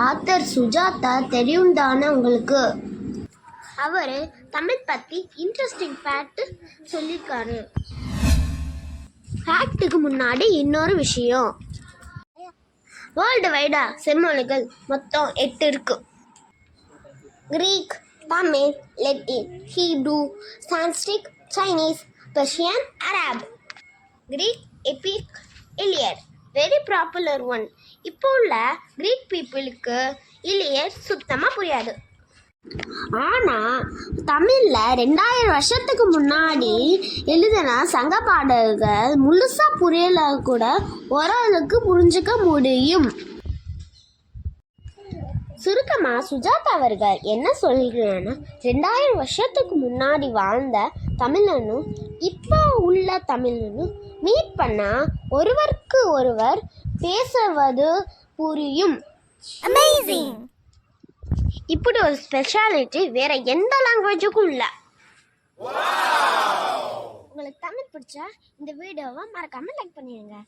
Author Sujatha தெரியும் தானே உங்களுக்கு? அவர் தமிழ் பற்றி இன்ட்ரெஸ்டிங் ஃபேக்ட் சொல்லியிருக்காரு. ஃபேக்ட்டுக்கு முன்னாடி இன்னொரு விஷயம். வேர்ல்டு வைடா செம்மொழிகள் மொத்தம் 8 இருக்கு. Greek, Tamil, Latin, Hebrew, Sanskrit, Chinese, Persian, Arab. Greek epic, Iliad very popular one. இப்போ உள்ள கிரீக் பீப்புளுக்கு இலியட் சுத்தமாக புரியாது. ஆனால் தமிழில் 2000 வருஷத்துக்கு முன்னாடி எழுதின சங்க பாடல்கள் முழுசாக புரியல கூட ஓரளவுக்கு புரிஞ்சுக்க முடியும். சுருக்கமாக சுஜாதா அவர்கள் என்ன சொல்கிறாங்கன்னா, 2000 வருஷத்துக்கு முன்னாடி வாழ்ந்த தமிழனும் இப்போ உள்ள தமிழனும் மீட் பண்ணால் ஒருவருக்கு ஒருவர் பேசுவது புரியும். அமேசிங்! இப்படி ஒரு ஸ்பெஷாலிட்டி வேற எந்த லாங்குவேஜுக்கும் இல்லை. உங்களுக்கு தமிழ் பிடிச்சா இந்த வீடியோவை மறக்காமல் லைக் பண்ணிடுங்க.